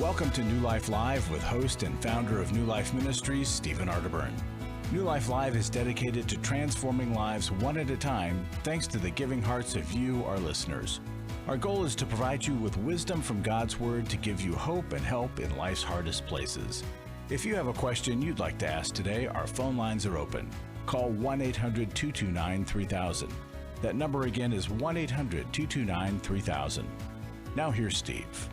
Welcome to New Life Live with host and founder of New Life Ministries, Stephen Arterburn. New Life Live is dedicated to transforming lives one at a time, thanks to the giving hearts of you, our listeners. Our goal is to provide you with wisdom from God's Word to give you hope and help in life's hardest places. If you have a question you'd like to ask today, our phone lines are open. Call 1-800-229-3000. That number again is 1-800-229-3000. Now here's Steve.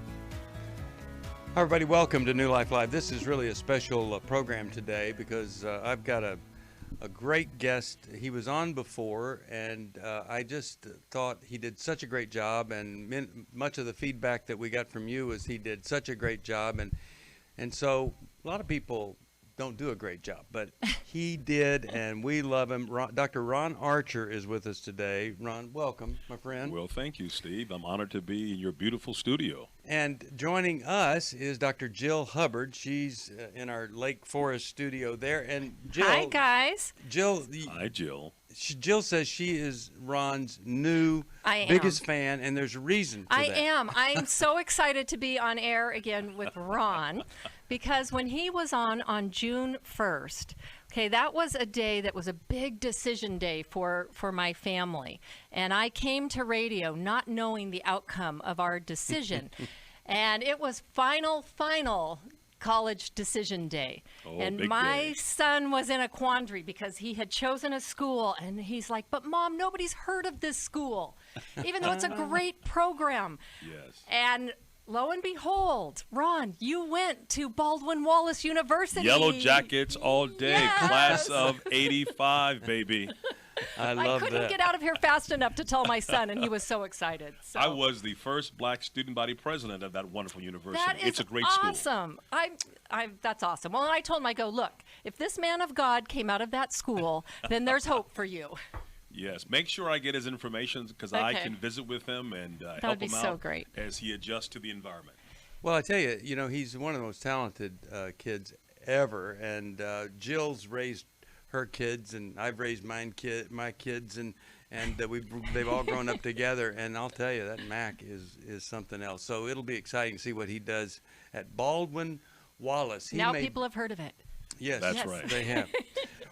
Hi everybody, welcome to New Life Live. This is really a special program today because I've got a great guest. He was on before, and I just thought he did such a great job, and much of the feedback that we got from you was he did such a great job, and so a lot of people don't do a great job, but he did, and we love him. Dr. Ron Archer is with us today. Ron, welcome, my friend. Well, thank you, Steve. I'm honored to be in your beautiful studio. And joining us is Dr. Jill Hubbard. She's in our Lake Forest studio there. And Jill, hi, guys. Hi, Jill. Jill says she is Ron's new biggest fan, and there's a reason for that. I am. I'm so excited to be on air again with Ron, because when he was on June 1st, okay, that was a day that was a big decision day for my family. And I came to radio not knowing the outcome of our decision. And it was final college decision day. And my son was in a quandary because he had chosen a school, and he's like, but Mom, nobody's heard of this school, even though it's a great program. Yes. And lo and behold, Ron, you went to Baldwin Wallace University. Yellow Jackets all day. Yes. Class of 85, baby. I couldn't get out of here fast enough to tell my son, and he was so excited. So. I was the first black student body president of that wonderful university. That is it's a great awesome. That's awesome. Well, and I told him, I go, look, if this man of God came out of that school, then there's hope for you. Yes, make sure I get his information because I can visit with him and help him out so great. as he adjusts to the environment. Well, I tell you, he's one of the most talented kids ever, and Jill's raised her kids, and I've raised my kids, and they've all grown up together. And I'll tell you, that Mac is something else. So it'll be exciting to see what he does at Baldwin Wallace. People have heard of it. Yes, that's right. They have.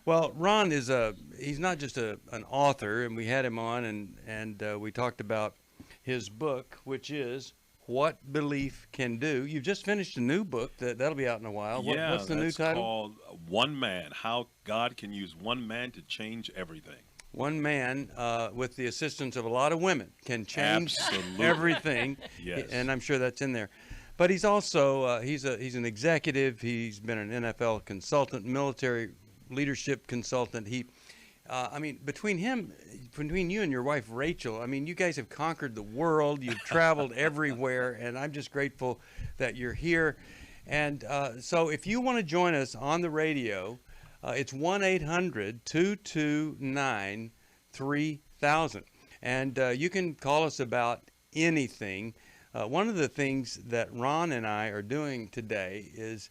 Well, Ron he's not just an author, and we had him on, and we talked about his book, which is What Belief Can Do. You've just finished a new book that'll be out in a while. What's the new title? Called One Man, How God Can Use One Man to Change Everything. One man, with the assistance of a lot of women, can change everything. Yes. And I'm sure that's in there. But he's also, he's an executive. He's been an NFL consultant, military leadership consultant. Between you and your wife, Rachel, you guys have conquered the world. You've traveled everywhere, and I'm just grateful that you're here. And so if you want to join us on the radio, it's 1-800-229-3000. And you can call us about anything. One of the things that Ron and I are doing today is,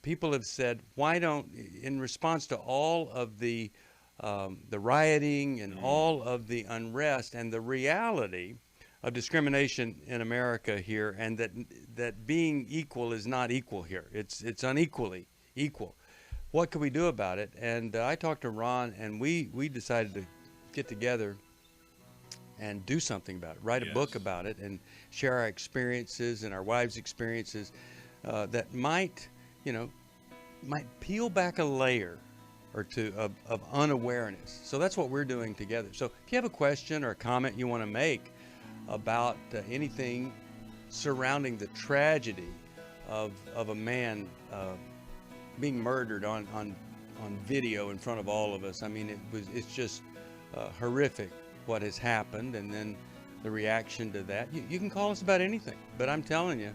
people have said, why don't, in response to all of the rioting and all of the unrest and the reality of discrimination in America here, and that being equal is not equal here. It's unequally equal. What can we do about it? And I talked to Ron, and we decided to get together and do something about it, write a book about it, and share our experiences and our wives' experiences that might peel back a layer or two of unawareness. So that's what we're doing together. So if you have a question or a comment you want to make about anything surrounding the tragedy of a man being murdered on video in front of all of us, it's just horrific what has happened, and then the reaction to that. You can call us about anything, but I'm telling you,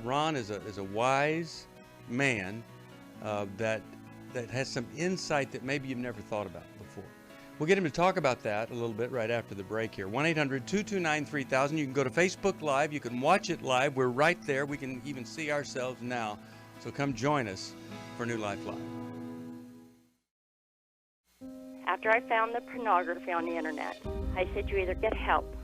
Ron is a wise man that has some insight that maybe you've never thought about before. We'll get him to talk about that a little bit right after the break here. 1-800-229-3000. You can go to Facebook Live. You can watch it live. We're right there. We can even see ourselves now. So come join us for New Life Live. After I found the pornography on the internet, I said you either get help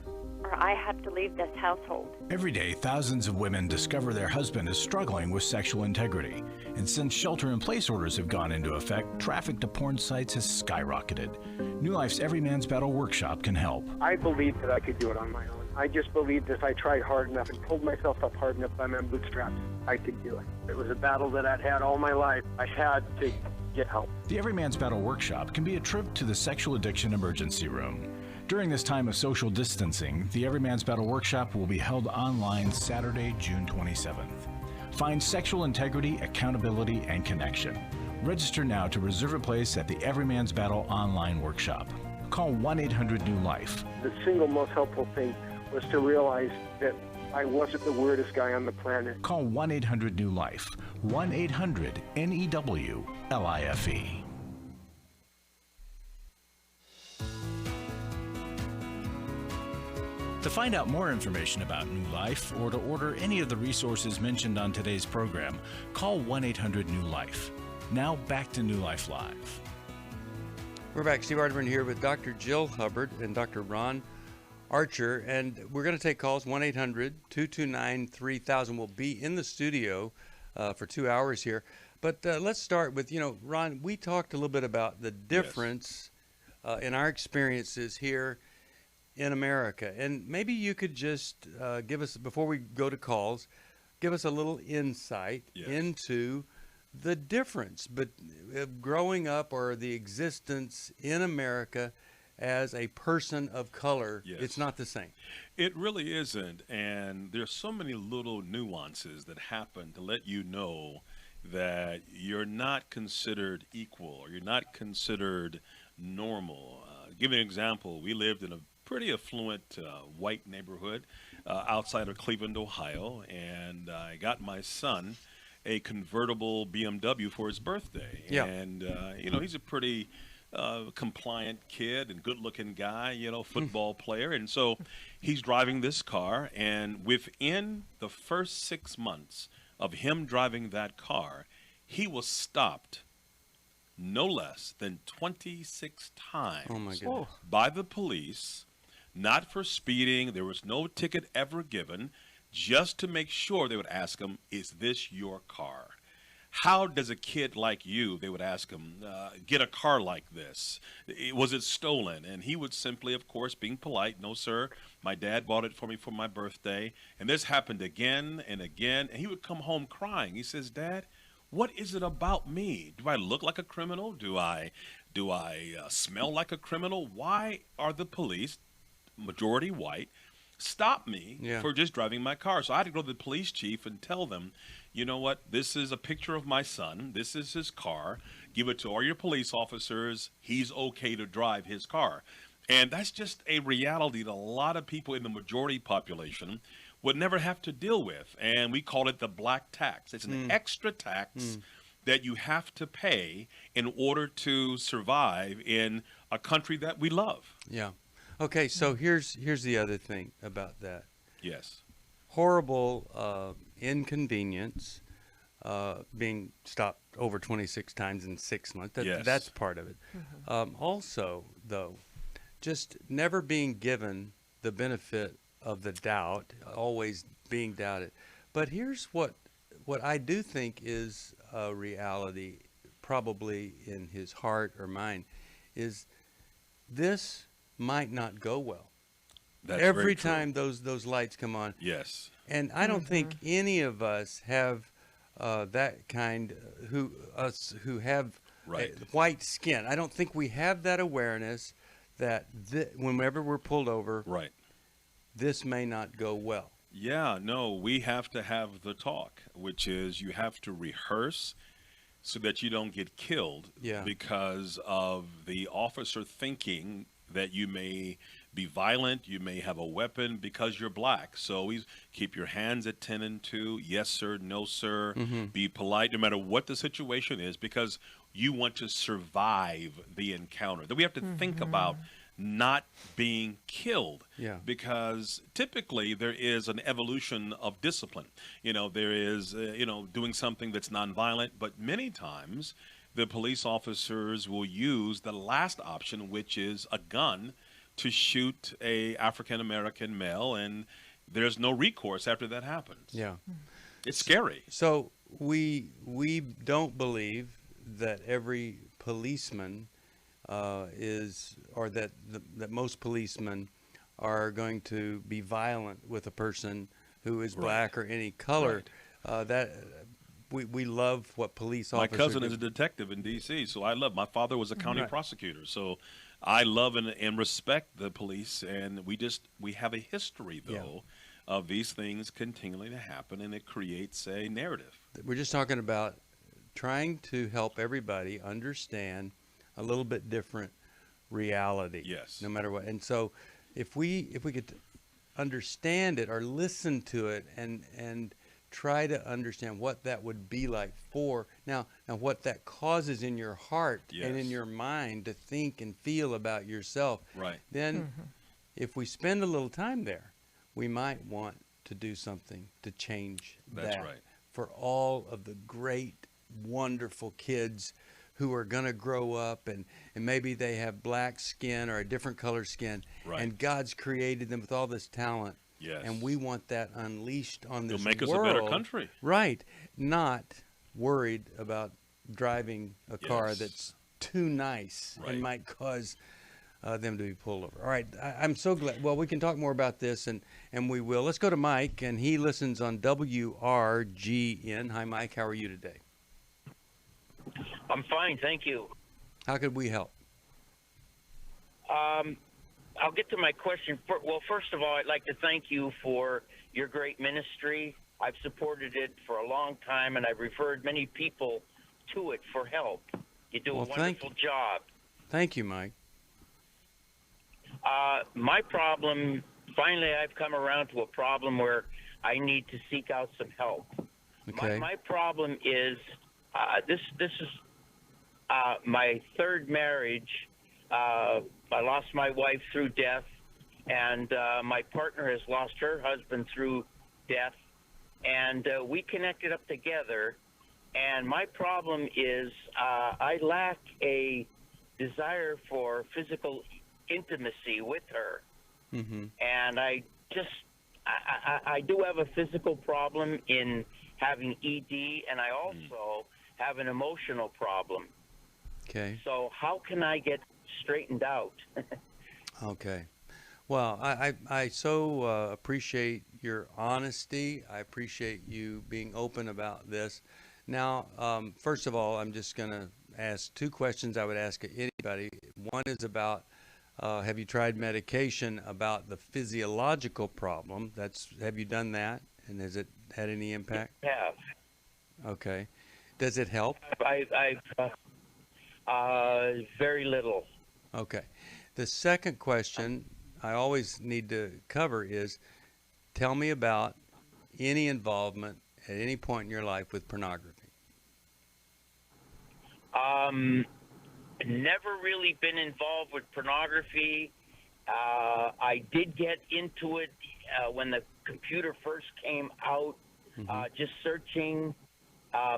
or I have to leave this household. Every day, thousands of women discover their husband is struggling with sexual integrity. And since shelter-in-place orders have gone into effect, traffic to porn sites has skyrocketed. New Life's Every Man's Battle workshop can help. I believed that I could do it on my own. I just believed if I tried hard enough and pulled myself up hard enough by my bootstraps, I could do it. It was a battle that I'd had all my life. I had to get help. The Every Man's Battle workshop can be a trip to the sexual addiction emergency room. During this time of social distancing, the Every Man's Battle workshop will be held online Saturday, June 27th. Find sexual integrity, accountability, and connection. Register now to reserve a place at the Every Man's Battle online workshop. Call 1-800-NEW-LIFE. The single most helpful thing was to realize that I wasn't the weirdest guy on the planet. Call 1-800-NEW-LIFE. 1-800-NEWLIFE. To find out more information about New Life or to order any of the resources mentioned on today's program, call 1-800-NEW-LIFE. Now back to New Life Live. We're back. Steve Arterburn here with Dr. Jill Hubbard and Dr. Ron Archer, and we're going to take calls. 1-800-229-3000. We'll be in the studio for 2 hours here. But let's start with, Ron, we talked a little bit about the difference in our experiences here in America. And maybe you could just give us, before we go to calls, give us a little insight into the difference but growing up or the existence in America as a person of color. It's not the same. It really isn't. And there's so many little nuances that happen to let you know that you're not considered equal or you're not considered normal. Give you an example. We lived in a pretty affluent white neighborhood outside of Cleveland, Ohio, and I got my son a convertible BMW for his birthday. And, he's a pretty compliant kid and good-looking guy, football player. And so he's driving this car, and within the first 6 months of him driving that car, he was stopped no less than 26 times by the police, not for speeding. There was no ticket ever given, just to make sure they would ask him, is this your car? How does a kid like you, they would ask him, get a car like this? Was it stolen? And he would simply, of course, being polite, no, sir, my dad bought it for me for my birthday. And this happened again and again. And he would come home crying. He says, Dad, what is it about me? Do I look like a criminal? Do I smell like a criminal? Why are the police, majority white, stop me for just driving my car? So I had to go to the police chief and tell them, you know what, this is a picture of my son. This is his car. Give it to all your police officers. He's okay to drive his car. And that's just a reality that a lot of people in the majority population would never have to deal with. And we call it the black tax. It's an extra tax that you have to pay in order to survive in a country that we love. Yeah. Okay, so here's the other thing about that. Yes. Horrible inconvenience, being stopped over 26 times in 6 months. That's part of it. Also, though, just never being given the benefit of the doubt, always being doubted. But here's what I do think is a reality, probably in his heart or mind, is this might not go well. That's every time those lights come on. Yes. And I don't think any of us have that kind who have white skin. I don't think we have that awareness that whenever we're pulled over, this may not go well. Yeah, no, we have to have the talk, which is you have to rehearse so that you don't get killed because of the officer thinking that you may be violent, you may have a weapon because you're black. So always keep your hands at 10 and 2. Yes, sir. No, sir. Be polite no matter what the situation is, because you want to survive the encounter. That we have to think about not being killed, because typically there is an evolution of discipline. There is, doing something that's nonviolent, but many times the police officers will use the last option, which is a gun, to shoot a African-American male, and there's no recourse after that happens. Yeah. It's scary. So we don't believe that every policeman that most policemen are going to be violent with a person who is black or any color. Right. We love what police officers. My cousin is a detective in D.C., so I love. My father was a county prosecutor, so I love and respect the police. And we have a history though of these things continually to happen, and it creates a narrative. We're just talking about trying to help everybody understand a little bit different reality. Yes. No matter what. And so if we could understand it or listen to it and try to understand what that would be like for now what that causes in your heart and in your mind to think and feel about yourself. Right. Then if we spend a little time there, we might want to do something to change That's that right. for all of the great, wonderful kids who are going to grow up and maybe they have black skin or a different color skin. Right. And God's created them with all this talent. Yes. And we want that unleashed on this It'll make world. us a better country. Right. Not worried about driving a car that's too nice and might cause them to be pulled over. All right. I'm so glad. Well, we can talk more about this, and we will. Let's go to Mike, and he listens on WRGN. Hi, Mike. How are you today? I'm fine, thank you. How could we help? I'll get to my question. Well, first of all, I'd like to thank you for your great ministry. I've supported it for a long time, and I've referred many people to it for help. You do a wonderful job. Thank you, Mike. My problem, finally I've come around to a problem where I need to seek out some help. Okay. My problem is, this is my third marriage. I lost my wife through death, and my partner has lost her husband through death, and we connected up together. And my problem is I lack a desire for physical intimacy with her. Mm-hmm. And I do have a physical problem in having ED, and I also have an emotional problem. Okay. So how can I get straightened out? Okay. Well, I so appreciate your honesty. I appreciate you being open about this. Now, first of all, I'm just going to ask two questions I would ask anybody. One is about, have you tried medication about the physiological problem? Have you done that? And has it had any impact? I have. Okay. Does it help? I've very little. Okay. The second question I always need to cover is, tell me about any involvement at any point in your life with pornography. Never really been involved with pornography. I did get into it when the computer first came out, just searching,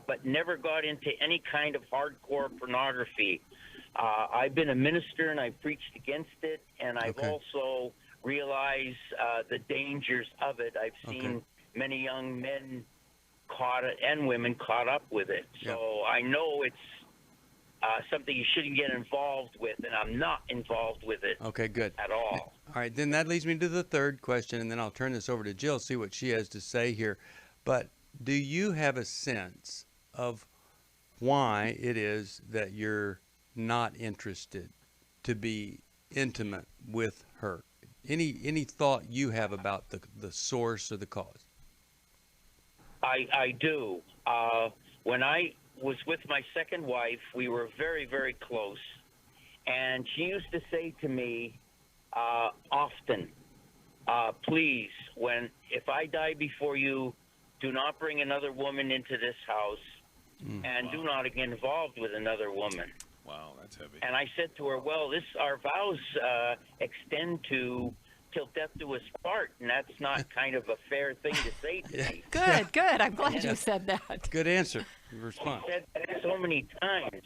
but never got into any kind of hardcore pornography. I've been a minister and I've preached against it, and I've also realized the dangers of it. I've seen many young men and women caught up with it. So I know it's something you shouldn't get involved with, and I'm not involved with it. Okay, good. At all. All right, then that leads me to the third question, and then I'll turn this over to Jill, see what she has to say here. But do you have a sense of why it is that you're not interested to be intimate with her? Any thought you have about the source or the cause? I do. When I was with my second wife, we were very, very close. And she used to say to me often, please, if I die before you, do not bring another woman into this house, and do not get involved with another woman. Wow, that's heavy. And I said to her, well, our vows extend to till death do us part, and that's not kind of a fair thing to say to me. Good. I'm glad you said that. Good answer. Response. I said that so many times.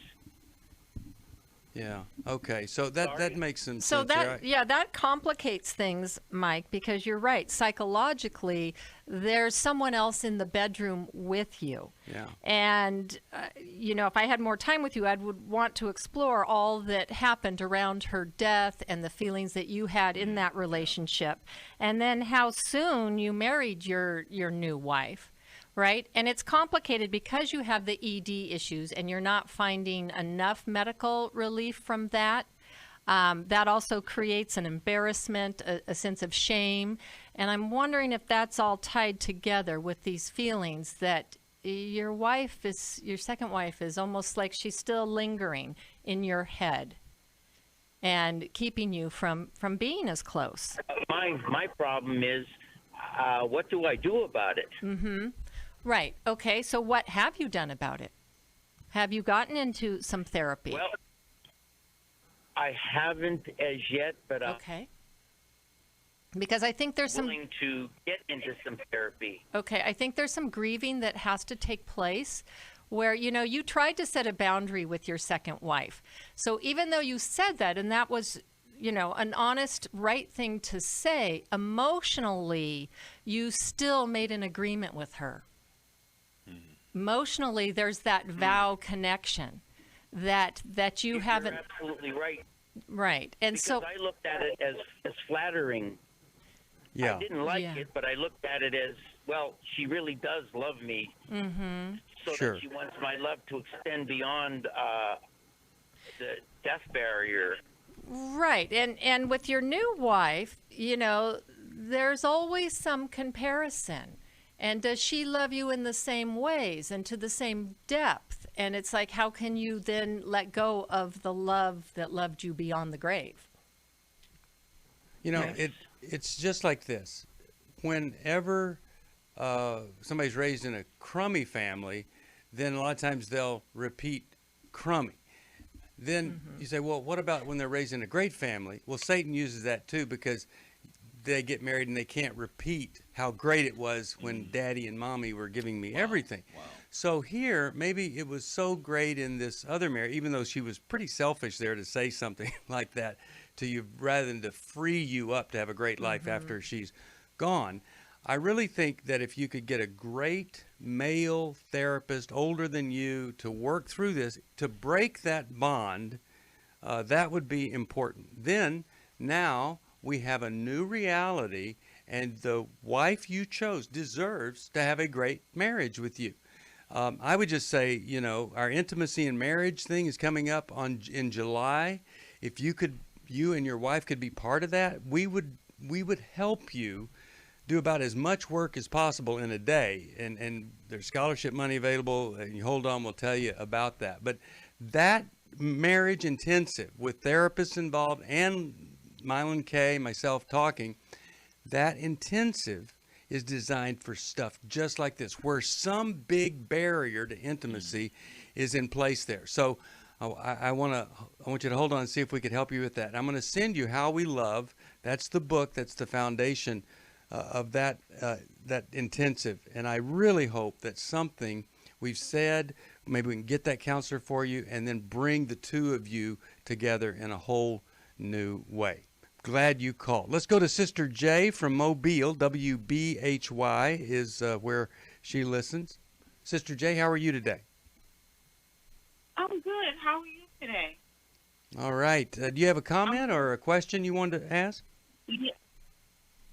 Yeah. Okay. So that makes some So sense. there. that complicates things, Mike, because you're right. Psychologically, there's someone else in the bedroom with you. Yeah. And, if I had more time with you, I would want to explore all that happened around her death and the feelings that you had in that relationship. And then how soon you married your new wife. Right? And it's complicated because you have the ED issues and you're not finding enough medical relief from that. That also creates an embarrassment, a sense of shame. And I'm wondering if that's all tied together with these feelings that your second wife is almost like she's still lingering in your head and keeping you from being as close. My problem is, what do I do about it? Mm-hmm. Right. Okay. So what have you done about it? Have you gotten into some therapy? Well, I haven't as yet, but okay. Because I think there's I'm willing to get into some therapy. Okay. I think there's some grieving that has to take place where, you tried to set a boundary with your second wife. So even though you said that, and that was an honest, right thing to say, emotionally, you still made an agreement with her. Emotionally, there's that vow connection that you haven't. You're absolutely right. Right, and because so I looked at it as flattering. Yeah. I didn't like it, but I looked at it as, well, she really does love me. Mm-hmm. So Sure. that she wants my love to extend beyond the death barrier. Right, and with your new wife, there's always some comparison. And does she love you in the same ways and to the same depth? And it's like, how can you then let go of the love that loved you beyond the grave? It's just like this. Whenever somebody's raised in a crummy family, then a lot of times they'll repeat crummy. Then you say, well, what about when they're raised in a great family? Well, Satan uses that too, because they get married and they can't repeat how great it was when daddy and mommy were giving me everything. Wow. So here, maybe it was so great in this other marriage, even though she was pretty selfish there to say something like that to you rather than to free you up to have a great life after she's gone. I really think that if you could get a great male therapist older than you to work through this, to break that bond, that would be important. Then, now, we have a new reality, and the wife you chose deserves to have a great marriage with you. I would just say, our intimacy and marriage thing is coming up in July. If you and your wife could be part of that, we would help you do about as much work as possible in a day. And there's scholarship money available, and you hold on, we'll tell you about that. But that marriage intensive with therapists involved and Mylan K, myself talking, that intensive is designed for stuff just like this, where some big barrier to intimacy is in place there. So I want you to hold on and see if we could help you with that. I'm going to send you How We Love. That's the book. That's the foundation of that intensive. And I really hope that something we've said, maybe we can get that counselor for you and then bring the two of you together in a whole new way. Glad you called. Let's go to Sister J from Mobile. WBHY is where she listens. Sister J, how are you today? I'm good. How are you today? All right. Do you have a comment or a question you wanted to ask?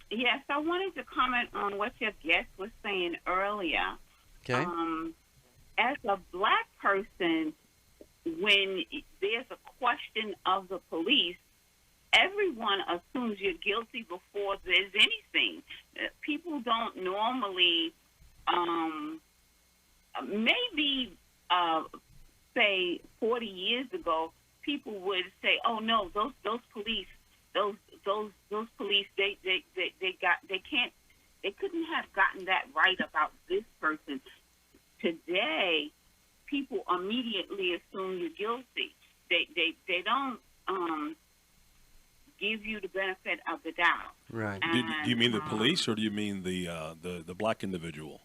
Yes, I wanted to comment on what your guest was saying earlier. Okay. As a black person, when there's a question of the police, everyone assumes you're guilty before there's anything. People don't normally, maybe, say 40 years ago, people would say, "Oh no, those police, those police, they couldn't have gotten that right about this person." Today, people immediately assume you're guilty. They don't give you the benefit of the doubt. Right. Do you mean the police, or do you mean the black individual?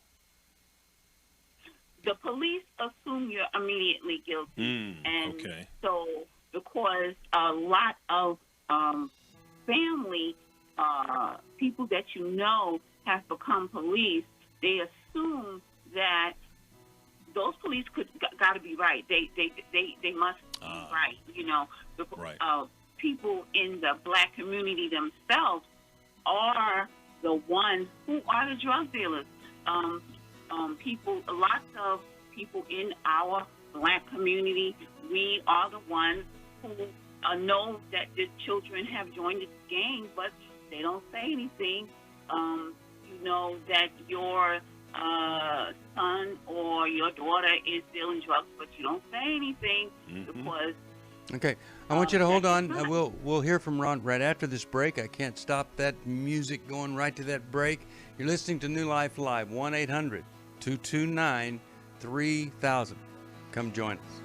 The police assume you're immediately guilty, and okay. so because a lot of family, people that you know have become police, they assume that those police got to be right. They must be right. You know, Right. People in the black community themselves are the ones who are the drug dealers. Lots of people in our black community, we are the ones who know that the children have joined this gang, but they don't say anything. You know that your son or your daughter is dealing drugs, but you don't say anything because. Okay, I want you to hold on. We'll hear from Ron right after this break. I can't stop that music going right to that break. You're listening to New Life Live, 1-800-229-3000. Come join us.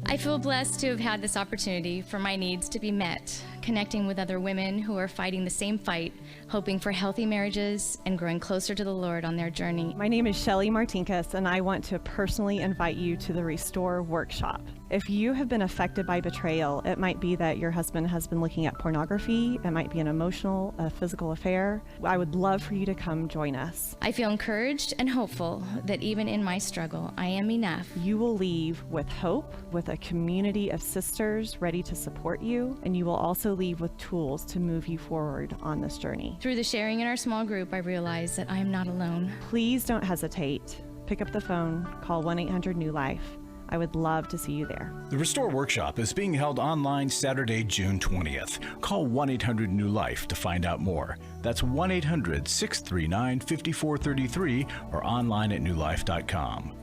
I feel blessed to have had this opportunity for my needs to be met, connecting with other women who are fighting the same fight, hoping for healthy marriages and growing closer to the Lord on their journey. My name is Shelly Martinkus, and I want to personally invite you to the Restore Workshop. If you have been affected by betrayal, it might be that your husband has been looking at pornography, it might be an emotional, physical affair. I would love for you to come join us. I feel encouraged and hopeful that even in my struggle, I am enough. You will leave with hope, with a community of sisters ready to support you, and you will also leave with tools to move you forward on this journey. Through the sharing in our small group, I realize that I am not alone. Please don't hesitate. Pick up the phone, call 1-800-NEW-LIFE. I would love to see you there. The Restore Workshop is being held online Saturday, June 20th. Call 1-800-NEW-LIFE to find out more. That's 1-800-639-5433 or online at newlife.com.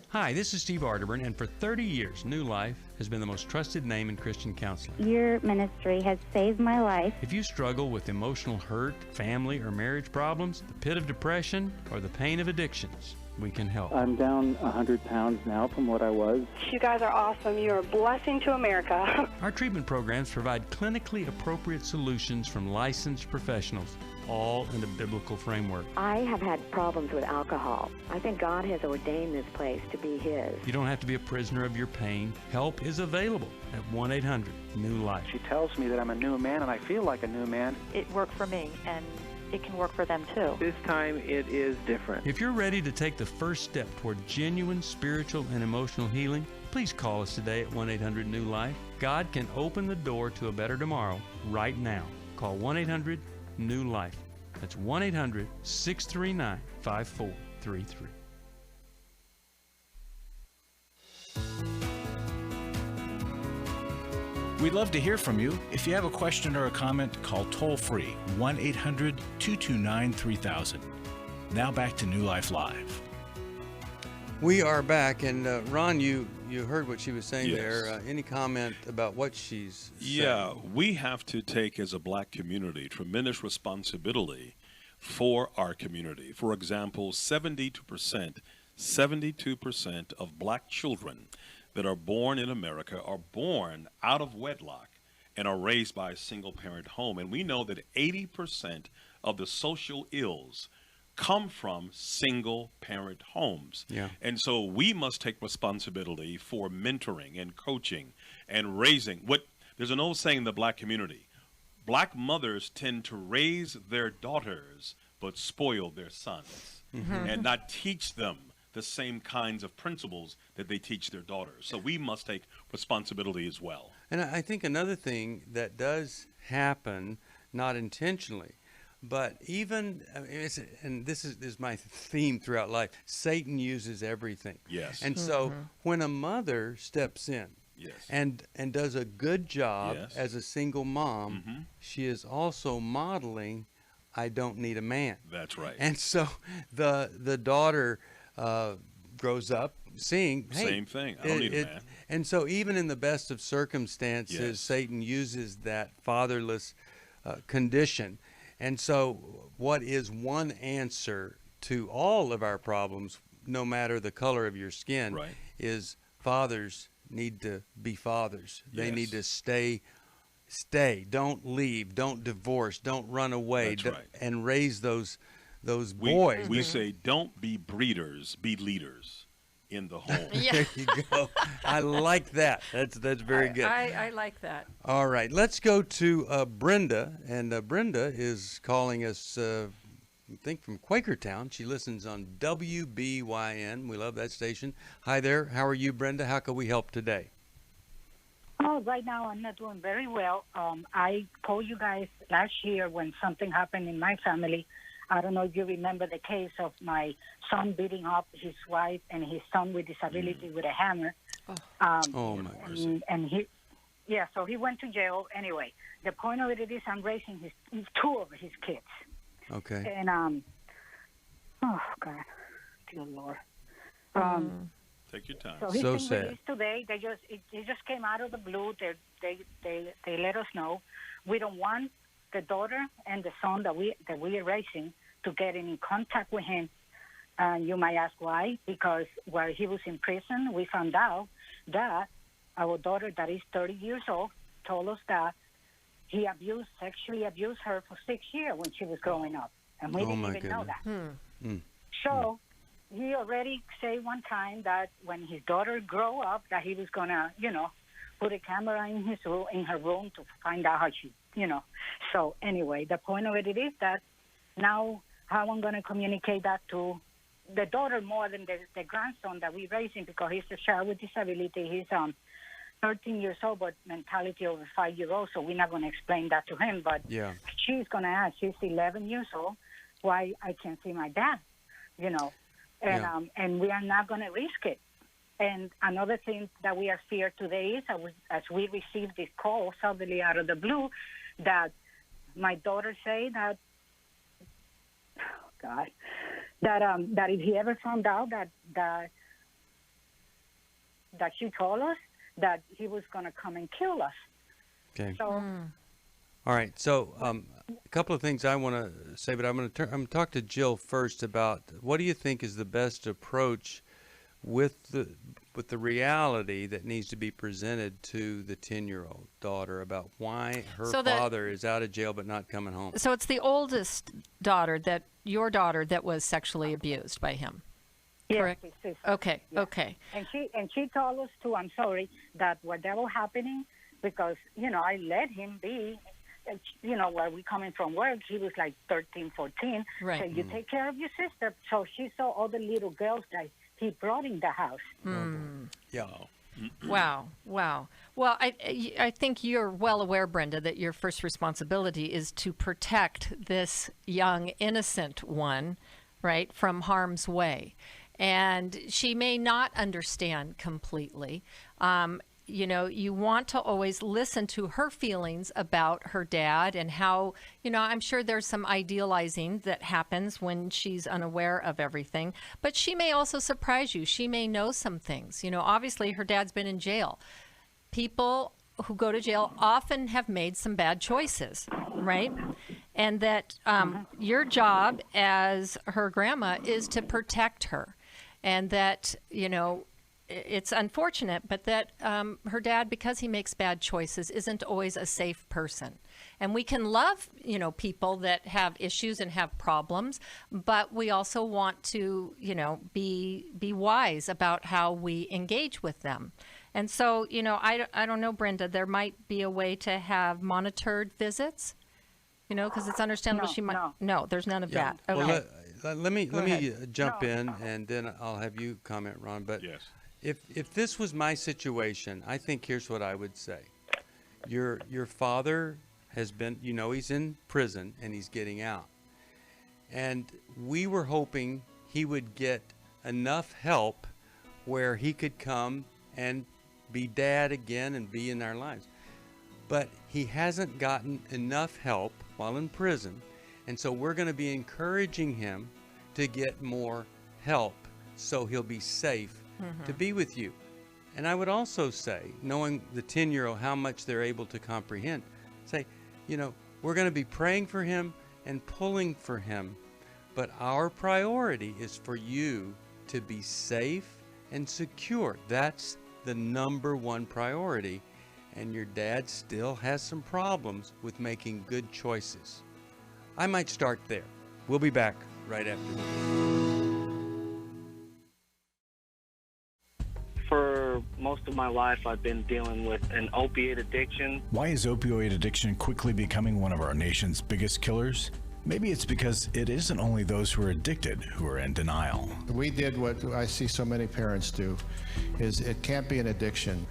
Hi, this is Steve Arterburn, and for 30 years, New Life has been the most trusted name in Christian counseling. Your ministry has saved my life. If you struggle with emotional hurt, family or marriage problems, the pit of depression, or the pain of addictions, we can help. I'm down 100 pounds now from what I was. You guys are awesome. You're a blessing to America. Our treatment programs provide clinically appropriate solutions from licensed professionals, all in a biblical framework. I have had problems with alcohol. I think God has ordained this place to be His. You don't have to be a prisoner of your pain. Help is available at 1-800-NEW-LIFE. She tells me that I'm a new man, and I feel like a new man. It worked for me, and it can work for them too. This time it is different. If you're ready to take the first step toward genuine spiritual and emotional healing, please call us today at 1-800-NEW-LIFE. God can open the door to a better tomorrow right now. Call 1-800-NEW-LIFE. That's 1-800-639-5433. We'd love to hear from you. If you have a question or a comment, call toll-free 1-800-229-3000. Now back to New Life Live. We are back, and Ron, you heard what she was saying Yes. there. Any comment about what she's saying? Yeah, we have to take as a black community tremendous responsibility for our community. For example, 72% of black children that are born in America are born out of wedlock and are raised by a single-parent home. And we know that 80% of the social ills come from single-parent homes. Yeah. And so we must take responsibility for mentoring and coaching and raising. There's an old saying in the black community, black mothers tend to raise their daughters but spoil their sons and not teach them the same kinds of principles that they teach their daughters. So we must take responsibility as well. And I think another thing that does happen, not intentionally, but even, and this is my theme throughout life, Satan uses everything. Yes. And so when a mother steps in and does a good job as a single mom, she is also modeling, I don't need a man. That's right. And so the daughter grows up seeing, hey, same thing. I don't need a man. And so even in the best of circumstances, Satan uses that fatherless condition. And so what is one answer to all of our problems, no matter the color of your skin, is fathers need to be fathers. They need to stay. Don't leave, don't divorce, don't run away, That's right. and raise those those boys. We say, don't be breeders, be leaders in the home. There you go. I like that. That's very good. I like that. All right, let's go to Brenda, and Brenda is calling us, I think, from Quakertown. She listens on WBYN. We love that station. Hi there. How are you, Brenda? How can we help today? Oh, right now I'm not doing very well. I called you guys last year when something happened in my family. I don't know if you remember the case of my son beating up his wife and his son with disability with a hammer. Oh, my mercy. And so he went to jail. Anyway, the point of it is I'm raising two of his kids. Okay. And, oh, God, dear Lord. Take your time. So he's So been sad. released today. It just came out of the blue. They let us know. We don't want the daughter and the son that we are raising to get in contact with him. You might ask why? Because while he was in prison, we found out that our daughter, that is 30 years old, told us that he sexually abused her for 6 years when she was growing up, and we didn't even know that. So he already said one time that when his daughter grow up, that he was gonna, put a camera in her room to find out how she, So anyway, the point of it is that now how I'm gonna communicate that to the daughter more than the grandson that we're raising, because he's a child with disability. He's 13 years old, but mentality of a 5-year-old. So we're not gonna explain that to him. But she's gonna ask. She's 11 years old. Why I can't see my dad? And we are not going to risk it. And another thing that we are feared today is, as we received this call suddenly out of the blue, that my daughter say that, that if he ever found out that she told us that he was going to come and kill us. Okay. So. All right. So a couple of things I want to say, but I'm going to talk to Jill first about what do you think is the best approach with the reality that needs to be presented to the 10-year-old daughter about why her father is out of jail but not coming home. So it's the oldest daughter, your daughter, that was sexually abused by him. Correct? Yes. Okay. Yeah. Okay. And she told us too, I'm sorry, that whatever happening, because I let him be. While we coming from work, he was like 13, 14. Right. So you take care of your sister. So she saw all the little girls that he brought in the house. Yeah. Wow. Well, I think you're well aware, Brenda, that your first responsibility is to protect this young, innocent one, right, from harm's way. And she may not understand completely. You want to always listen to her feelings about her dad and how, I'm sure there's some idealizing that happens when she's unaware of everything, but she may also surprise you. She may know some things. Obviously her dad's been in jail. People who go to jail often have made some bad choices, right? And that your job as her grandma is to protect her, and that, it's unfortunate, but that her dad, because he makes bad choices, isn't always a safe person. And we can love, people that have issues and have problems, but we also want to, be wise about how we engage with them. And so, I don't know, Brenda, there might be a way to have monitored visits, because it's understandable she might. No, there's none of that. Okay. Well, let me jump in, and then I'll have you comment, Ron. But yes. If this was my situation, I think here's what I would say. Your father has been, he's in prison and he's getting out. And we were hoping he would get enough help where he could come and be dad again and be in our lives. But he hasn't gotten enough help while in prison. And so we're going to be encouraging him to get more help so he'll be safe to be with you. And I would also say, knowing the 10-year-old, how much they're able to comprehend, say, we're going to be praying for him and pulling for him, but our priority is for you to be safe and secure. That's the number one priority. And your dad still has some problems with making good choices. I might start there. We'll be back right after this. For most of my life, I've been dealing with an opiate addiction. Why is opioid addiction quickly becoming one of our nation's biggest killers? Maybe it's because it isn't only those who are addicted who are in denial. We did what I see so many parents do, is it can't be an addiction.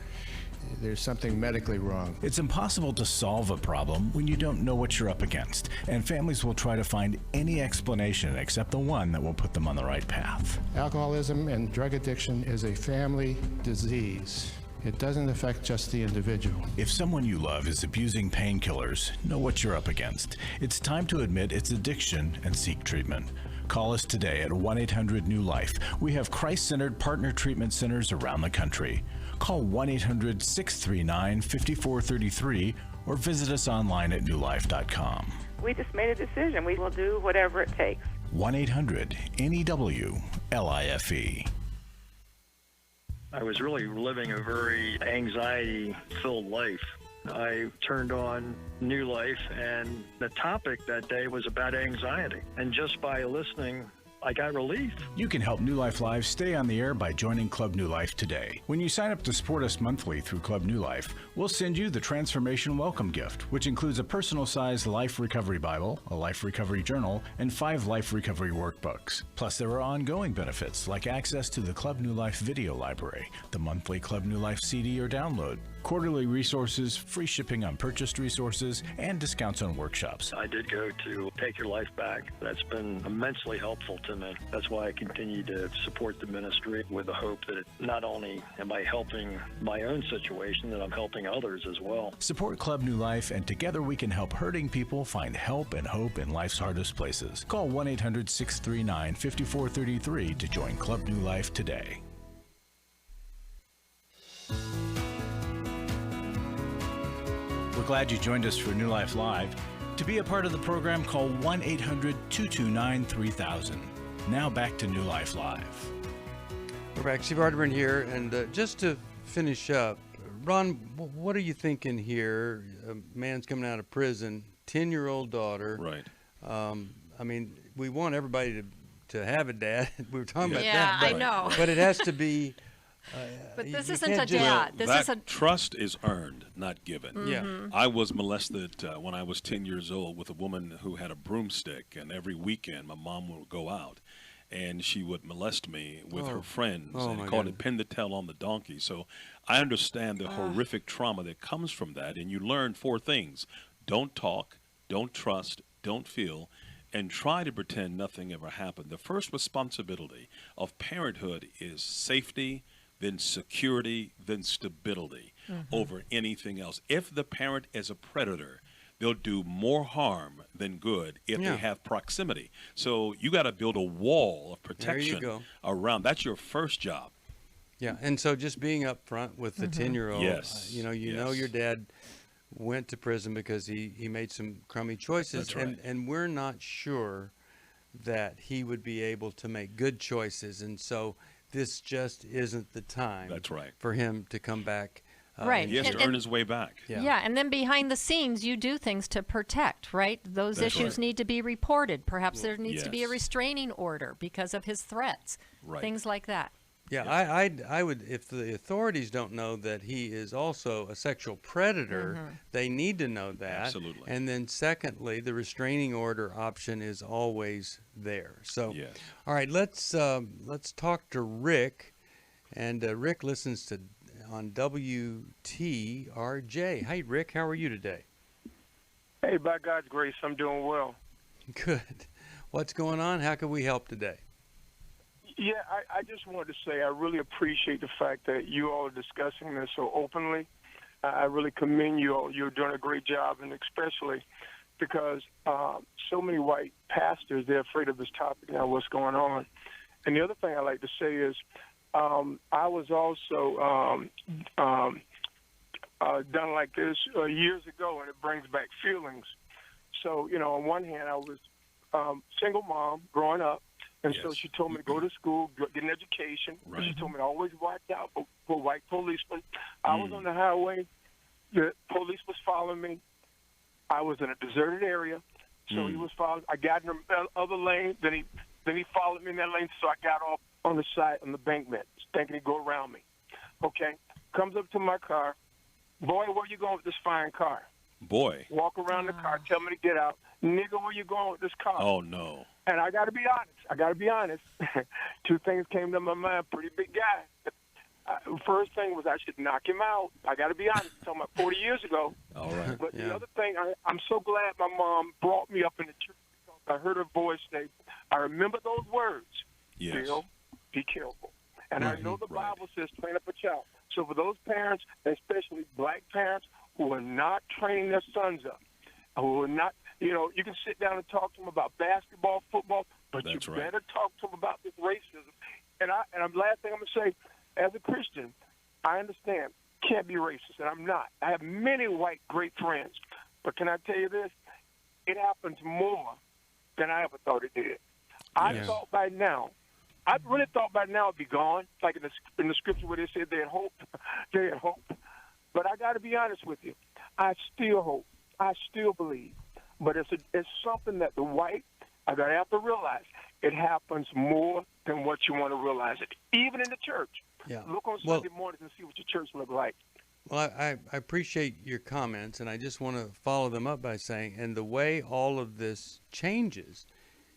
There's something medically wrong. It's impossible to solve a problem when you don't know what you're up against, and families will try to find any explanation except the one that will put them on the right path. Alcoholism and drug addiction is a family disease. It doesn't affect just the individual. If someone you love is abusing painkillers, know what you're up against. It's time to admit it's addiction and seek treatment. Call us today at 1-800-NEW-LIFE. We have Christ-centered partner treatment centers around the country. Call 1-800-639-5433 or visit us online at newlife.com. We just made a decision. We will do whatever it takes. 1-800-NEW-LIFE. I was really living a very anxiety-filled life. I turned on New Life, and the topic that day was about anxiety. And just by listening, I got relief. You can help New Life Live stay on the air by joining Club New Life today. When you sign up to support us monthly through Club New Life, we'll send you the Transformation Welcome Gift, which includes a personal-sized Life Recovery Bible, a Life Recovery Journal, and 5 Life Recovery Workbooks. Plus, there are ongoing benefits like access to the Club New Life video library, the monthly Club New Life CD or download, quarterly resources, free shipping on purchased resources, and discounts on workshops. I did go to Take Your Life Back. That's been immensely helpful to me. That's why I continue to support the ministry with the hope that not only am I helping my own situation, that I'm helping others as well. Support Club New Life, and together we can help hurting people find help and hope in life's hardest places. Call 1-800-639-5433 to join Club New Life today. We're glad you joined us for New Life Live. To be a part of the program, call 1-800-229-3000. Now back to New Life Live. We're back. Steve Arterburn here, and just to finish up, Ron, what are you thinking here? A man's coming out of prison, 10-year-old daughter. Right. I mean, we want everybody to have a dad. We were talking about yeah, that. I know. But it has to be... but this you isn't a can't just- dad. This that is a trust is earned, not given. Yeah. I was molested when I was 10 years old with a woman who had a broomstick, and every weekend my mom would go out and she would molest me with her friends and called it pin the tail on the donkey. So I understand the horrific trauma that comes from that, and you learn 4 things. Don't talk, don't trust, don't feel, and try to pretend nothing ever happened. The first responsibility of parenthood is safety, then security, then stability over anything else. If the parent is a predator, they'll do more harm than good if they have proximity. So you got to build a wall of protection around. That's your first job. Yeah, and so just being up front with the 10-year-old, you know your dad went to prison because he made some crummy choices. That's right. And we're not sure that he would be able to make good choices. And so this just isn't the time for him to come back. Right. He has to earn his way back. Yeah, and then behind the scenes, you do things to protect, right? Those issues need to be reported. Perhaps there needs to be a restraining order because of his threats, things like that. Yeah, I would, if the authorities don't know that he is also a sexual predator, they need to know that. Absolutely. And then secondly, the restraining order option is always there. So, all right, let's talk to Rick, and Rick listens to on WTRJ. Hey, Rick, how are you today? Hey, by God's grace, I'm doing well. Good. What's going on? How can we help today? Yeah, I just wanted to say I really appreciate the fact that you all are discussing this so openly. I really commend you all. You're doing a great job, and especially because so many white pastors, they're afraid of this topic now, what's going on. And the other thing I like to say is I was also done like this years ago, and it brings back feelings. So, you know, on one hand, I was single mom growing up. And so she told me to go to school, get an education. Right. She told me to always watch out for white policemen. I was on the highway. The police was following me. I was in a deserted area. So he was following. I got in the other lane. Then he Then he followed me in that lane, so I got off on the side, on the embankment, thinking he'd go around me. Okay? Comes up to my car. Boy, where you going with this fine car? Boy. Walk around the car, tell me to get out. Nigga, where you going with this car? Oh, no. And I got to be honest. Two things came to my mind. Pretty big guy. First thing was I should knock him out. I got to be honest. I'm talking about 40 years ago. All right. But the other thing, I'm so glad my mom brought me up in the church because I heard her voice say, I remember those words. Yes. Bill, be careful. And I know the Bible says train up a child. So for those parents, especially black parents, who are not training their sons up, who are not, you can sit down and talk to them about basketball, football, but That's you right. better talk to them about this racism. And last thing I'm going to say, as a Christian, I understand, can't be racist, and I'm not. I have many white great friends. But can I tell you this? It happens more than I ever thought it did. I really thought by now it'd be gone, like in the scripture where they said they had hope. They had hope. But I got to be honest with you. I still hope. I still believe. But it's something that I got to have to realize. It happens more than what you want to realize it, even in the church. Yeah. Look on Sunday mornings and see what your church look like. Well, I appreciate your comments, and I just want to follow them up by saying, and the way all of this changes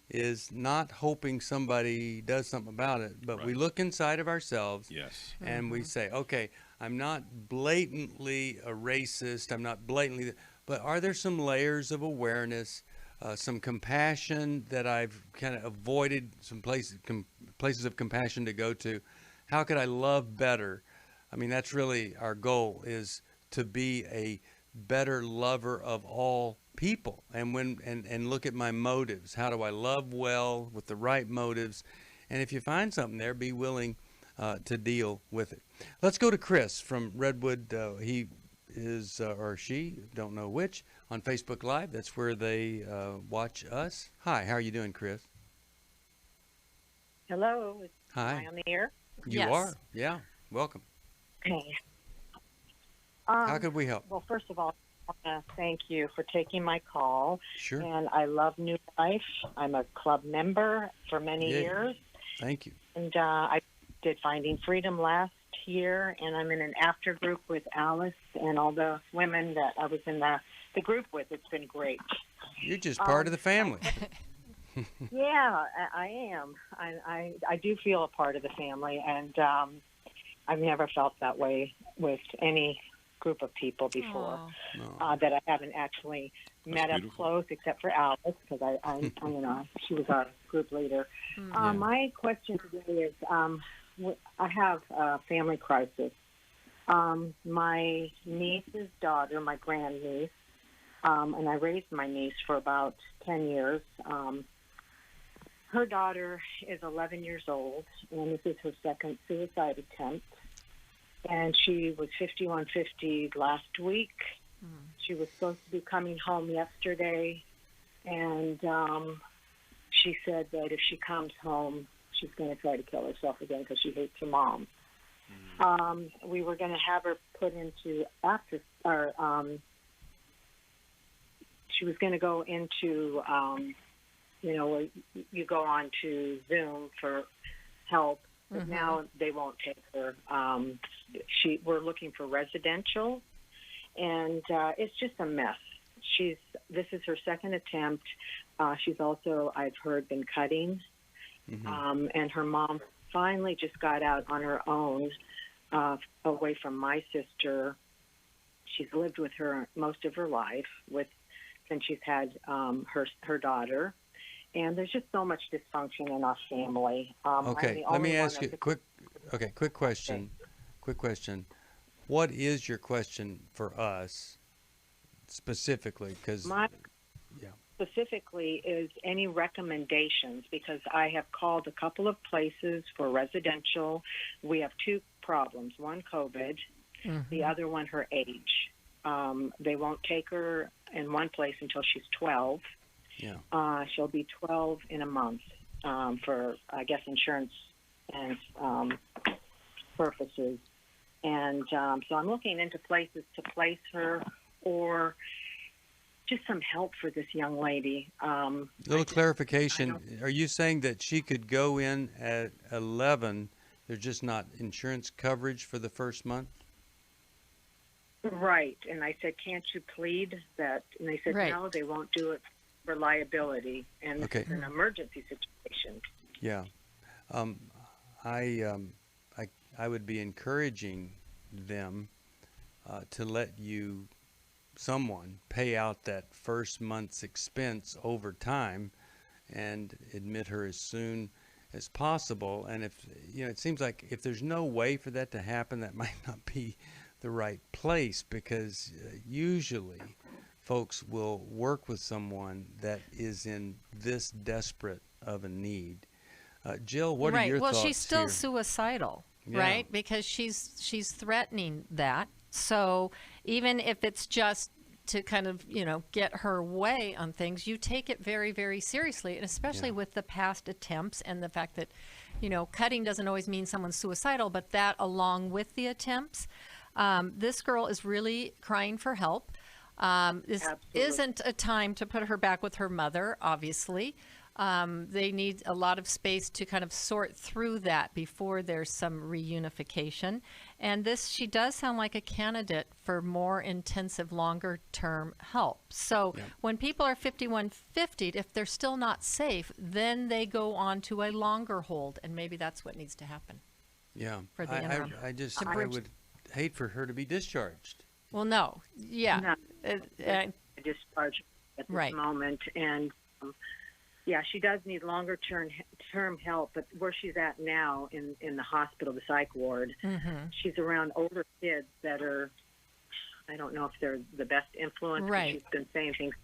is not hoping somebody does something about it, but we look inside of ourselves and we say, okay, I'm not blatantly a racist, I'm not blatantly, but are there some layers of awareness, some compassion that I've kind of avoided, some places of compassion to go to? How could I love better? I mean, that's really our goal, is to be a better lover of all people, and look at my motives. How do I love well with the right motives? And if you find something there, be willing to deal with it. Let's go to Chris from Redwood. He is, or she, don't know which, on Facebook Live. That's where they watch us. Hi, how are you doing, Chris? Hello. Hi. Am I on the air? You are. Yeah. Welcome. Okay. How could we help? Well, first of all, I want to thank you for taking my call. Sure. And I love New Life. I'm a club member for many years. Thank you. And I did Finding Freedom last year, and I'm in an after group with Alice and all the women that I was in the group with. It's been great. You're just part of the family. Yeah, I am. I do feel a part of the family, and I've never felt that way with any group of people before that I haven't actually met up close, except for Alice, because she was our group leader. My question today is, I have a family crisis. My niece's daughter, my grandniece, and I raised my niece for about 10 years. Her daughter is 11 years old, and this is her second suicide attempt. And she was 5150 last week. She was supposed to be coming home yesterday, and she said that if she comes home, she's going to try to kill herself again because she hates her mom. We were going to have her put into she was going to go into, where you go on to Zoom for help. But now they won't take her. We're looking for residential, and it's just a mess. This is her second attempt. She's also, I've heard, been cutting, and her mom finally just got out on her own, away from my sister. She's lived with her most of her life, since she's had her daughter. And there's just so much dysfunction in our family. Okay, let me ask you quick question. Quick question. What is your question for us specifically? Because specifically is any recommendations, because I have called a couple of places for residential. We have two problems: one, COVID; the other one, her age. They won't take her in one place until she's 12. Yeah. She'll be 12 in a month for, I guess, insurance and purposes. And so I'm looking into places to place her, or just some help for this young lady. Little clarification. Are you saying that she could go in at 11, there's just not insurance coverage for the first month? Right. And I said, can't you plead that? And they said, no, they won't do it for liability. And it's an emergency situation. Yeah. I would be encouraging them to let someone pay out that first month's expense over time and admit her as soon as possible. And if, it seems like if there's no way for that to happen, that might not be the right place, because usually folks will work with someone that is in this desperate of a need. Jill, what are your thoughts? Well, she's still here? Suicidal, Yeah. right? Because she's threatening that. So even if it's just to kind of, get her way on things, you take it very, very seriously, and especially with the past attempts and the fact that, cutting doesn't always mean someone's suicidal, but that along with the attempts, this girl is really crying for help. This isn't a time to put her back with her mother, obviously. They need a lot of space to kind of sort through that before there's some reunification. And she does sound like a candidate for more intensive, longer-term help. So when people are 51-50, if they're still not safe, then they go on to a longer hold, and maybe that's what needs to happen. Yeah, for the interim. I would hate for her to be discharged. Well, no, No, discharge at this moment, and she does need longer term help. But where she's at now in the hospital, the psych ward, she's around older kids that are, I don't know if they're the best influence. Right. She's been saying things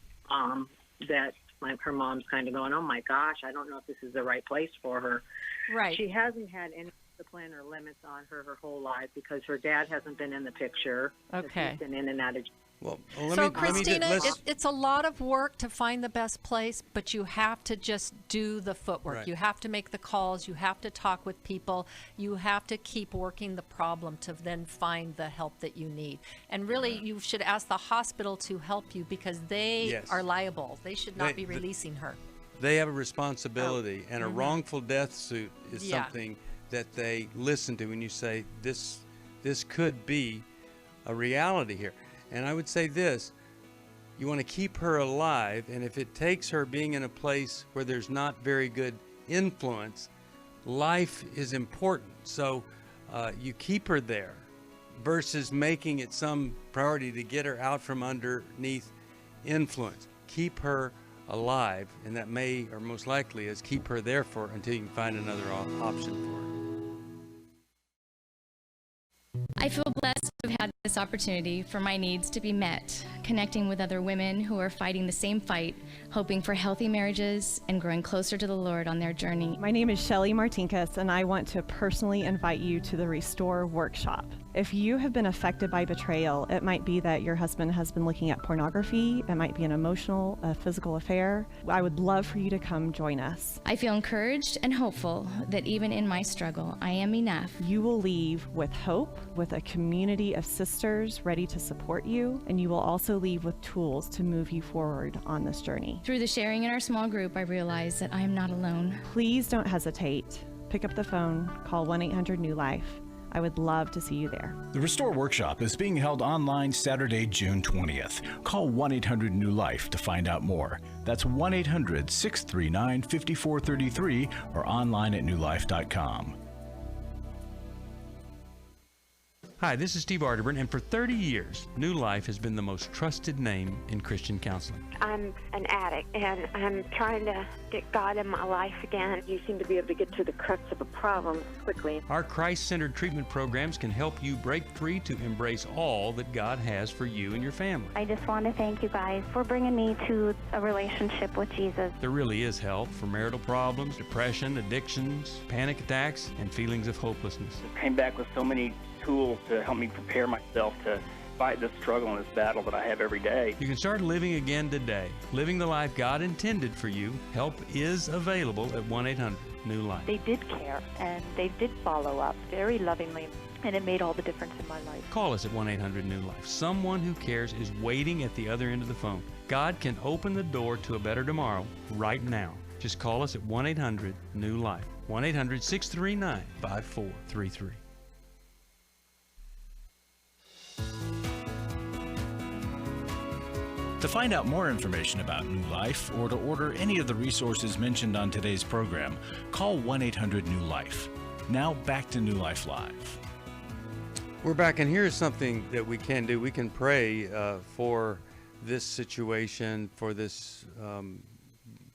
that her mom's kind of going, oh my gosh, I don't know if this is the right place for her. Right. She hasn't had any discipline or limits on her whole life because her dad hasn't been in the picture. Okay. He's been in and out of. Well, Christina, it's a lot of work to find the best place, but you have to just do the footwork. Right. You have to make the calls. You have to talk with people. You have to keep working the problem to then find the help that you need. And really, you should ask the hospital to help you because they are liable. They should not be releasing her. They have a responsibility, and a wrongful death suit is something that they listen to when you say this could be a reality here. And I would say this, you want to keep her alive, and if it takes her being in a place where there's not very good influence, life is important. So you keep her there versus making it some priority to get her out from underneath influence. Keep her alive, and that may, or most likely, is keep her there until you can find another option for her. I feel blessed to have had this opportunity for my needs to be met, connecting with other women who are fighting the same fight, hoping for healthy marriages and growing closer to the Lord on their journey. My name is Shelly Martinkus, and I want to personally invite you to the Restore Workshop. If you have been affected by betrayal, it might be that your husband has been looking at pornography, it might be an emotional, physical affair. I would love for you to come join us. I feel encouraged and hopeful that even in my struggle, I am enough. You will leave with hope, with a community of sisters ready to support you, and you will also leave with tools to move you forward on this journey. Through the sharing in our small group, I realize that I am not alone. Please don't hesitate. Pick up the phone, call 1-800-NEW-LIFE. I would love to see you there. The Restore Workshop is being held online Saturday, June 20th. Call 1-800-NEW-LIFE to find out more. That's 1-800-639-5433 or online at newlife.com. Hi, this is Steve Arterburn, and for 30 years, New Life has been the most trusted name in Christian counseling. I'm an addict, and I'm trying to get God in my life again. You seem to be able to get to the crux of a problem quickly. Our Christ-centered treatment programs can help you break free to embrace all that God has for you and your family. I just want to thank you guys for bringing me to a relationship with Jesus. There really is help for marital problems, depression, addictions, panic attacks, and feelings of hopelessness. I came back with so many tools to help me prepare myself to fight this struggle and this battle that I have every day. You can start living again today, living the life God intended for you. Help is available at 1-800. New Life. They did care, and they did follow up very lovingly, and it made all the difference in my life. Call us at 1-800-NEW-LIFE. Someone who cares is waiting at the other end of the phone. God can open the door to a better tomorrow right now. Just call us at 1-800-NEW-LIFE. 1-800-639-5433. To find out more information about New Life or to order any of the resources mentioned on today's program, call 1-800-NEW-LIFE. Now back to New Life Live. We're back, and here's something that we can do. We can pray for this situation, for this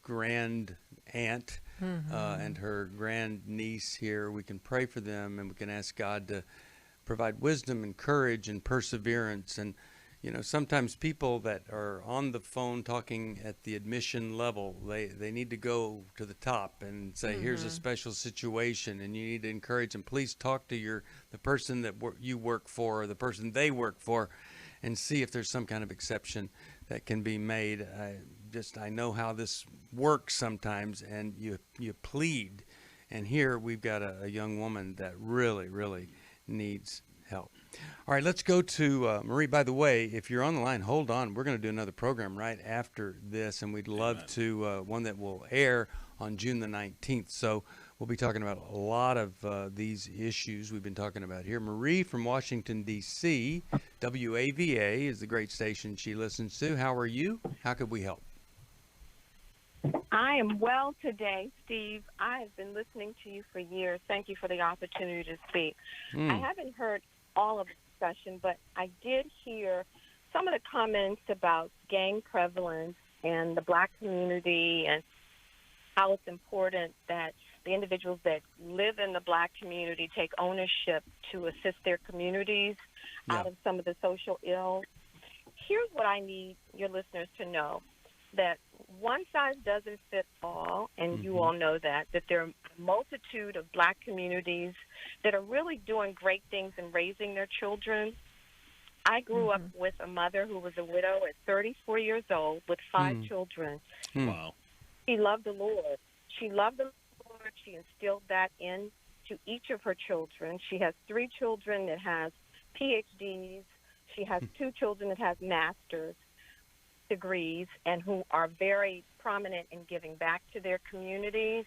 grand aunt and her grand niece here. We can pray for them, and we can ask God to provide wisdom and courage and perseverance. And you know, sometimes people that are on the phone talking at the admission level, they need to go to the top and say, here's a special situation, and you need to encourage them. Please talk to the person that you work for, or the person they work for, and see if there's some kind of exception that can be made. I know how this works sometimes, and you plead. And here we've got a young woman that really, really needs help. All right, let's go to Marie. By the way, if you're on the line, hold on. We're going to do another program right after this, and we'd love to, one that will air on June the 19th. So we'll be talking about a lot of these issues we've been talking about here. Marie from Washington, D.C., WAVA is the great station she listens to. How are you? How could we help? I am well today, Steve. I have been listening to you for years. Thank you for the opportunity to speak. I haven't heard all of the discussion, but I did hear some of the comments about gang prevalence and the black community and how it's important that the individuals that live in the black community take ownership to assist their communities out of some of the social ills. Here's what I need your listeners to know, that one size doesn't fit all, and you all know that there are a multitude of black communities that are really doing great things in raising their children. I grew up with a mother who was a widow at 34 years old with 5 children. Wow. She loved the Lord. She loved the Lord. She instilled that into each of her children. She has 3 children that has PhDs. She has 2 children that have master's degrees and who are very prominent in giving back to their communities.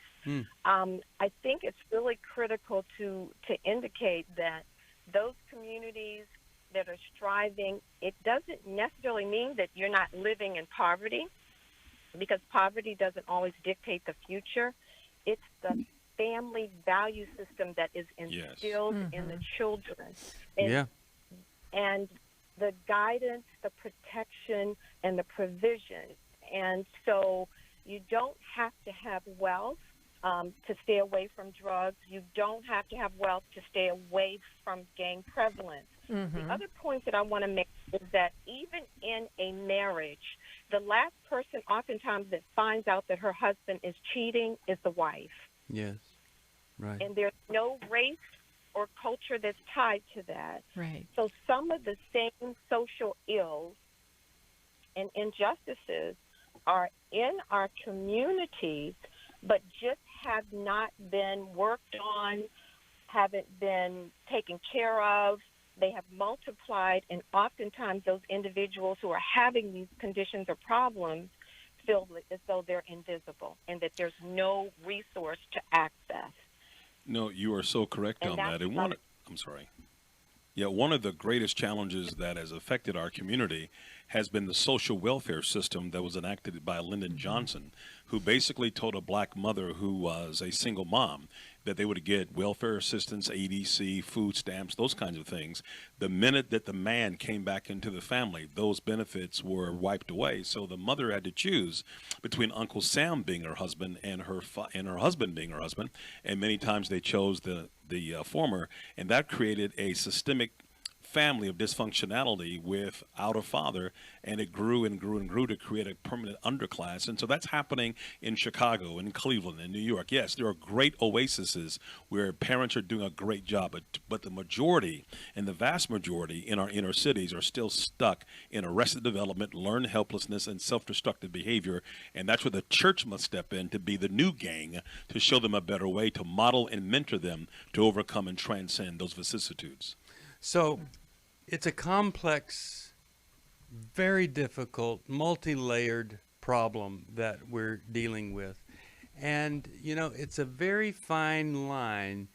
I think it's really critical to indicate that those communities that are striving, it doesn't necessarily mean that you're not living in poverty, because poverty doesn't always dictate the future. It's the family value system that is instilled in the children. And the guidance, the protection, and the provision. And so you don't have to have wealth to stay away from drugs. You don't have to have wealth to stay away from gang prevalence. The other point that I want to make is that even in a marriage, the last person oftentimes that finds out that her husband is cheating is the wife. Yes, right. And there's no race or culture that's tied to that. Right. So some of the same social ills and injustices are in our communities, but just have not been worked on, haven't been taken care of. They have multiplied, and oftentimes those individuals who are having these conditions or problems feel as though they're invisible and that there's no resource to access. No, you are so correct on that. And one of the greatest challenges that has affected our community has been the social welfare system that was enacted by Lyndon Johnson, who basically told a black mother who was a single mom that they would get welfare assistance, ADC, food stamps, those kinds of things. The minute that the man came back into the family, those benefits were wiped away. So the mother had to choose between Uncle Sam being her husband and her husband being her husband, and many times they chose the former, and that created a systemic family of dysfunctionality without a father, and it grew and grew and grew to create a permanent underclass. And so that's happening in Chicago, in Cleveland, in New York. Yes, there are great oases where parents are doing a great job, but the majority and the vast majority in our inner cities are still stuck in arrested development, learned helplessness, and self-destructive behavior. And that's where the church must step in to be the new gang, to show them a better way, to model and mentor them to overcome and transcend those vicissitudes. So it's a complex, very difficult, multi-layered problem that we're dealing with. And, you know, it's a very fine line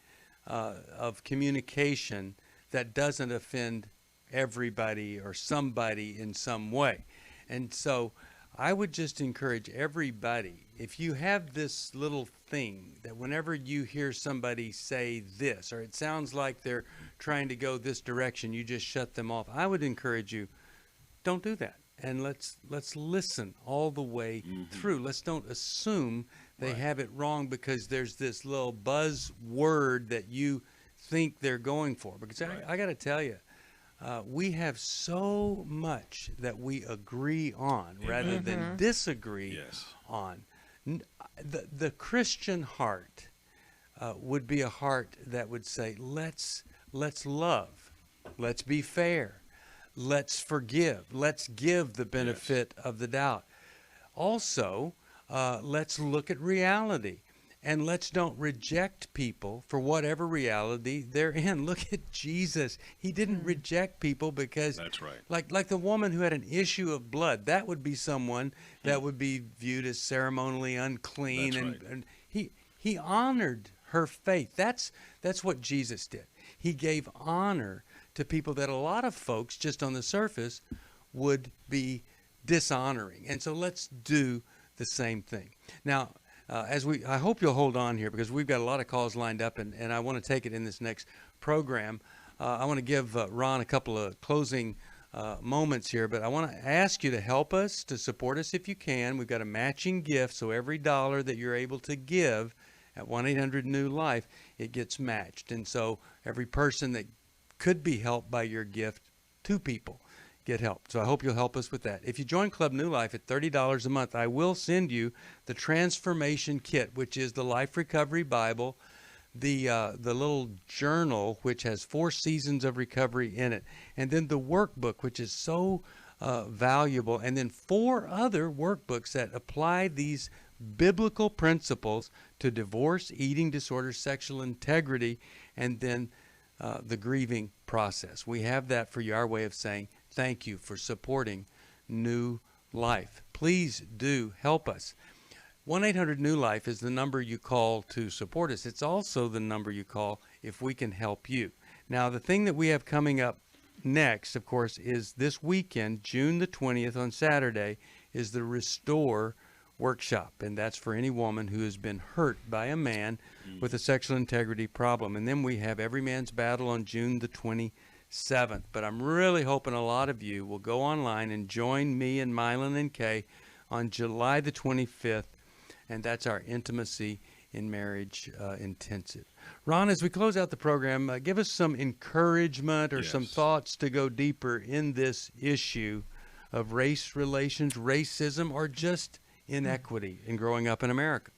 of communication that doesn't offend everybody or somebody in some way. And so I would just encourage everybody, if you have this little thing that whenever you hear somebody say this, or it sounds like they're trying to go this direction, you just shut them off. I would encourage you, don't do that. And let's listen all the way through. Let's don't assume they have it wrong because there's this little buzzword that you think they're going for. Because I got to tell you, we have so much that we agree on rather than disagree on. The Christian heart would be a heart that would say, let's love, let's be fair, let's forgive, let's give the benefit of the doubt. Also, let's look at reality. And let's don't reject people for whatever reality they're in. Look at Jesus. He didn't reject people because, that's right. Like the woman who had an issue of blood, that would be someone that would be viewed as ceremonially unclean. That's And he honored her faith. That's what Jesus did. He gave honor to people that a lot of folks just on the surface would be dishonoring. And so let's do the same thing. Now, I hope you'll hold on here because we've got a lot of calls lined up, and I want to take it in this next program. I want to give Ron a couple of closing moments here, but I want to ask you to help us, to support us if you can. We've got a matching gift, so every dollar that you're able to give at 1-800-NEW-LIFE, it gets matched. And so every person that could be helped by your gift, 2 people get help. So I hope you'll help us with that. If you join Club New Life at $30 a month, I will send you the Transformation Kit, which is the Life Recovery Bible, the little journal, which has 4 seasons of recovery in it, and then the workbook, which is so valuable, and then 4 other workbooks that apply these biblical principles to divorce, eating disorders, sexual integrity, and then the grieving process. We have that for you, our way of saying thank you for supporting New Life. Please do help us. 1-800-NEW-LIFE is the number you call to support us. It's also the number you call if we can help you. Now, the thing that we have coming up next, of course, is this weekend, June the 20th on Saturday, is the Restore Workshop. And that's for any woman who has been hurt by a man with a sexual integrity problem. And then we have Every Man's Battle on June the 27th. But I'm really hoping a lot of you will go online and join me and Mylan and Kay on July the 25th. And that's our Intimacy in Marriage intensive. Ron, as we close out the program, give us some encouragement or some thoughts to go deeper in this issue of race relations, racism, or just inequity in growing up in America.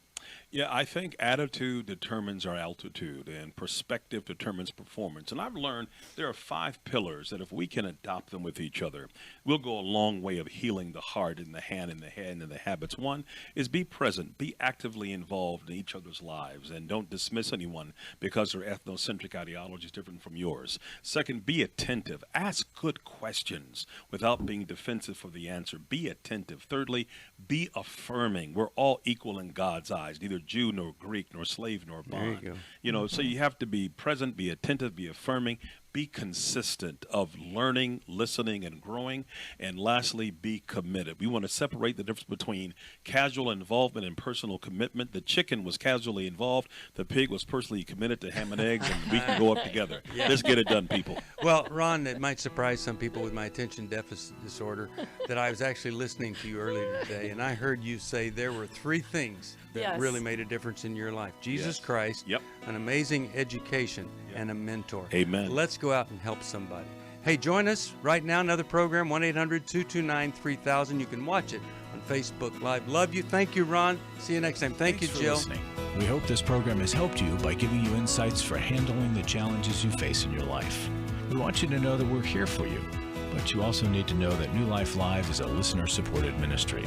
Yeah, I think attitude determines our altitude and perspective determines performance. And I've learned there are 5 pillars that if we can adopt them with each other, we'll go a long way of healing the heart and the hand and the head and the habits. One is be present, be actively involved in each other's lives, and don't dismiss anyone because their ethnocentric ideology is different from yours. Second, be attentive. Ask good questions without being defensive for the answer. Be attentive. Thirdly, be affirming. We're all equal in God's eyes, neither Jew nor Greek nor slave nor bond. There you go. You know, so you have to be present, be attentive, be affirming, be consistent of learning, listening, and growing. And lastly, be committed. We want to separate the difference between casual involvement and personal commitment. The chicken was casually involved. The pig was personally committed to ham and eggs, and we can go up together. Yeah. Let's get it done, people. Well, Ron, it might surprise some people with my attention deficit disorder that I was actually listening to you earlier today, and I heard you say there were 3 things that really made a difference in your life. Jesus Christ, an amazing education, and a mentor. Amen. Let's go out and help somebody. Hey, join us right now, another program, 1-800-229-3000. You can watch it on Facebook Live. Love you. Thank you, Ron. See you next time. Thanks you, Jill. Listening. We hope this program has helped you by giving you insights for handling the challenges you face in your life. We want you to know that we're here for you, but you also need to know that New Life Live is a listener-supported ministry.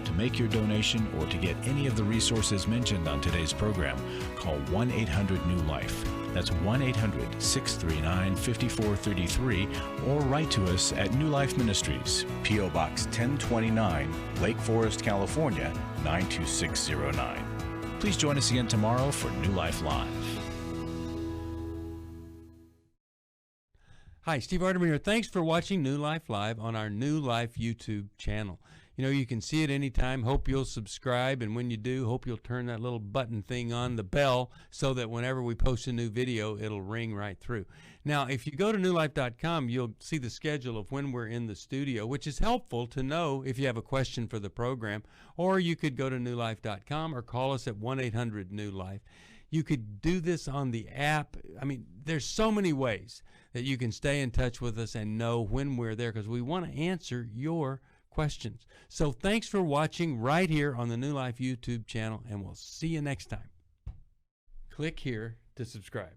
To make your donation or to get any of the resources mentioned on today's program, call 1-800-NEW-LIFE. That's 1-800-639-5433, or write to us at New Life Ministries, P.O. Box 1029, Lake Forest, California, 92609. Please join us again tomorrow for New Life Live. Hi, Steve Arterburn here. Thanks for watching New Life Live on our New Life YouTube channel. You know, you can see it anytime. Hope you'll subscribe, and when you do, hope you'll turn that little button thing on, the bell, so that whenever we post a new video, it'll ring right through. Now, if you go to newlife.com, you'll see the schedule of when we're in the studio, which is helpful to know if you have a question for the program, or you could go to newlife.com or call us at 1-800-NEW-LIFE. You could do this on the app. I mean, there's so many ways that you can stay in touch with us and know when we're there, because we want to answer your questions. So thanks for watching right here on the New Life YouTube channel, and we'll see you next time. Click here to subscribe.